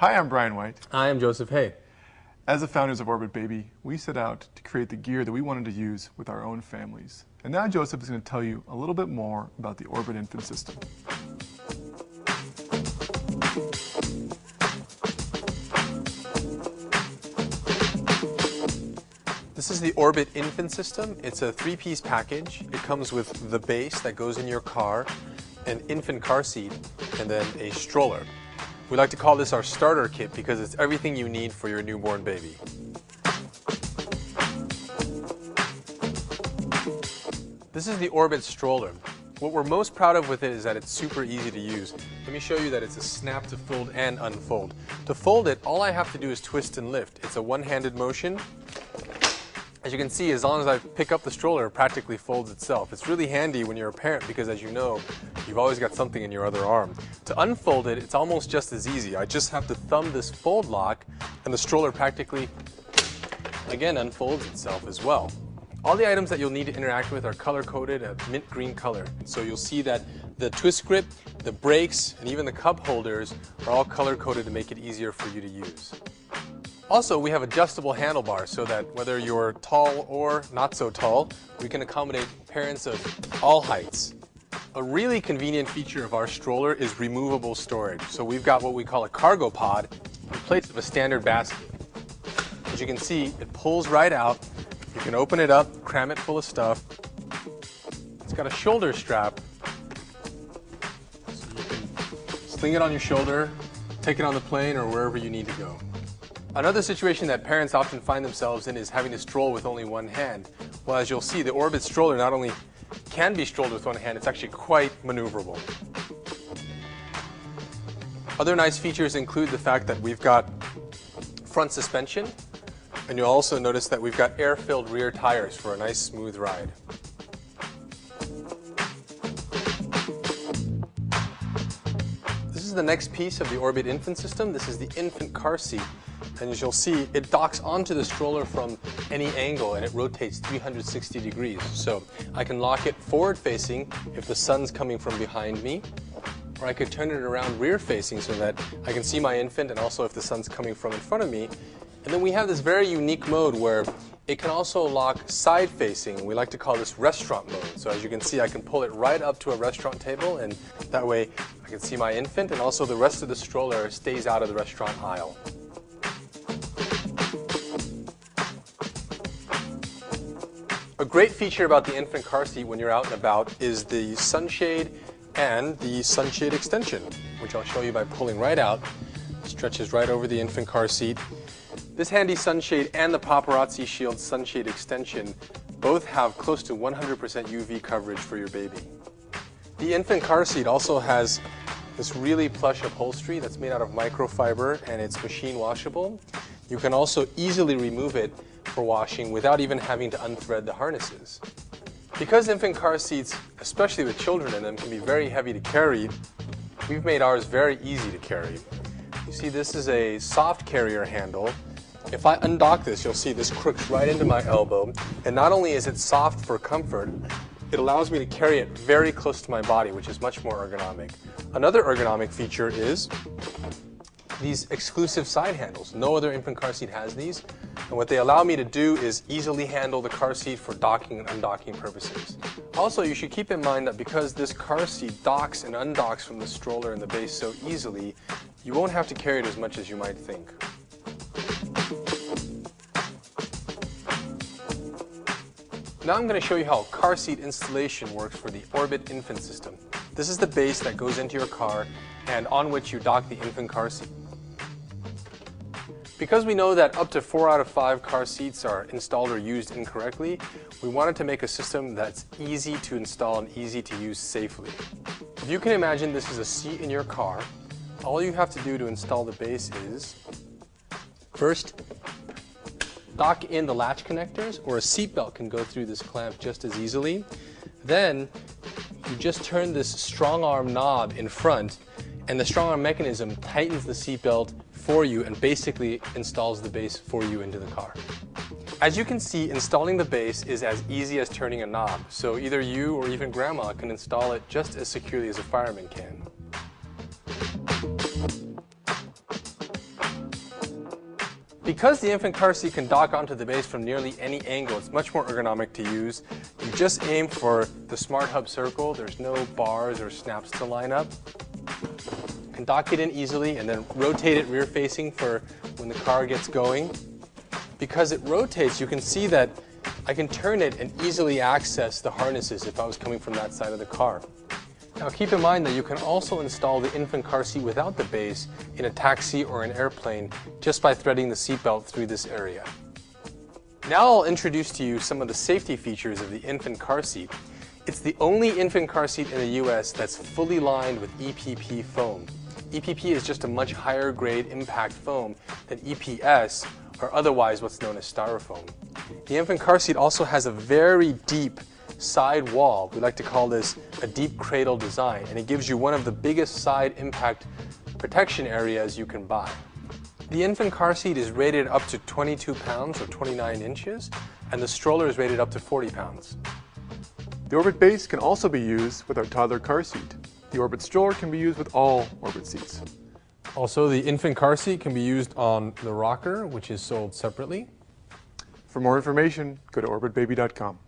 Hi, I'm Brian White. I am Joseph Hay. As the founders of orbitbaby, we set out to create the gear that we wanted to use with our own families. And now Joseph is going to tell you a little bit more about the Orbit Infant System. This is the Orbit Infant System. It's a three-piece package. It comes with the base that goes in your car, an infant car seat, and then a stroller. We like to call this our starter kit because it's everything you need for your newborn baby. This is the Orbit stroller. What we're most proud of with it is that it's super easy to use. Let me show you that it's a snap to fold and unfold. To fold it, all I have to do is twist and lift. It's a one-handed motion. As you can see, as long as I pick up the stroller, it practically folds itself. It's really handy when you're a parent because, as you know, you've always got something in your other arm. To unfold it, it's almost just as easy. I just have to thumb this fold lock and the stroller practically, again, unfolds itself as well. All the items that you'll need to interact with are color-coded a mint green color. So you'll see that the twist grip, the brakes, and even the cup holders are all color-coded to make it easier for you to use. Also, we have adjustable handlebars so that whether you're tall or not so tall, we can accommodate parents of all heights. A really convenient feature of our stroller is removable storage. So we've got what we call a cargo pod in place of a standard basket. As you can see, it pulls right out. You can open it up, cram it full of stuff. It's got a shoulder strap, so you can sling it on your shoulder, take it on the plane or wherever you need to go. Another situation that parents often find themselves in is having to stroll with only one hand. Well, as you'll see, the Orbit stroller not only can be strolled with one hand, it's actually quite maneuverable. Other nice features include the fact that we've got front suspension, and you'll also notice that we've got air-filled rear tires for a nice smooth ride. This is the next piece of the Orbit Infant System. This is the infant car seat. And as you'll see, it docks onto the stroller from any angle and it rotates 360 degrees. So I can lock it forward facing if the sun's coming from behind me, or I could turn it around rear facing so that I can see my infant and also if the sun's coming from in front of me. And then we have this very unique mode where it can also lock side facing. We like to call this restaurant mode. So as you can see, I can pull it right up to a restaurant table and that way I can see my infant and also the rest of the stroller stays out of the restaurant aisle. A great feature about the infant car seat when you're out and about is the sunshade and the sunshade extension, which I'll show you by pulling right out. It stretches right over the infant car seat. This handy sunshade and the Paparazzi Shield sunshade extension both have close to 100% UV coverage for your baby. The infant car seat also has this really plush upholstery that's made out of microfiber and it's machine washable. You can also easily remove it for washing without even having to unthread the harnesses. Because infant car seats, especially with children in them, can be very heavy to carry, we've made ours very easy to carry. You see, this is a soft carrier handle. If I undock this, you'll see this crooks right into my elbow, and not only is it soft for comfort, it allows me to carry it very close to my body, which is much more ergonomic. Another ergonomic feature is these exclusive side handles. No other infant car seat has these, and what they allow me to do is easily handle the car seat for docking and undocking purposes. Also, you should keep in mind that because this car seat docks and undocks from the stroller and the base so easily, you won't have to carry it as much as you might think. Now I'm going to show you how car seat installation works for the Orbit Infant System. This is the base that goes into your car and on which you dock the infant car seat. Because we know that up to 4 out of 5 car seats are installed or used incorrectly, we wanted to make a system that's easy to install and easy to use safely. If you can imagine this is a seat in your car, all you have to do to install the base is first dock in the latch connectors, or a seatbelt can go through this clamp just as easily. Then you just turn this strong arm knob in front and the strong arm mechanism tightens the seatbelt for you and basically installs the base for you into the car. As you can see, installing the base is as easy as turning a knob, so either you or even grandma can install it just as securely as a fireman can. Because the infant car seat can dock onto the base from nearly any angle, it's much more ergonomic to use. You just aim for the Smart Hub circle. There's no bars or snaps to line up. You can dock it in easily and then rotate it rear facing for when the car gets going. Because it rotates, you can see that I can turn it and easily access the harnesses if I was coming from that side of the car. Now keep in mind that you can also install the infant car seat without the base in a taxi or an airplane just by threading the seatbelt through this area. Now I'll introduce to you some of the safety features of the infant car seat. It's the only infant car seat in the US that's fully lined with EPP foam. EPP is just a much higher grade impact foam than EPS, or otherwise what's known as styrofoam. The infant car seat also has a very deep side wall. We like to call this a deep cradle design, and it gives you one of the biggest side impact protection areas you can buy. The infant car seat is rated up to 22 pounds or 29 inches, and the stroller is rated up to 40 pounds. The Orbit base can also be used with our toddler car seat. The Orbit stroller can be used with all Orbit seats. Also, the infant car seat can be used on the rocker, which is sold separately. For more information, go to orbitbaby.com.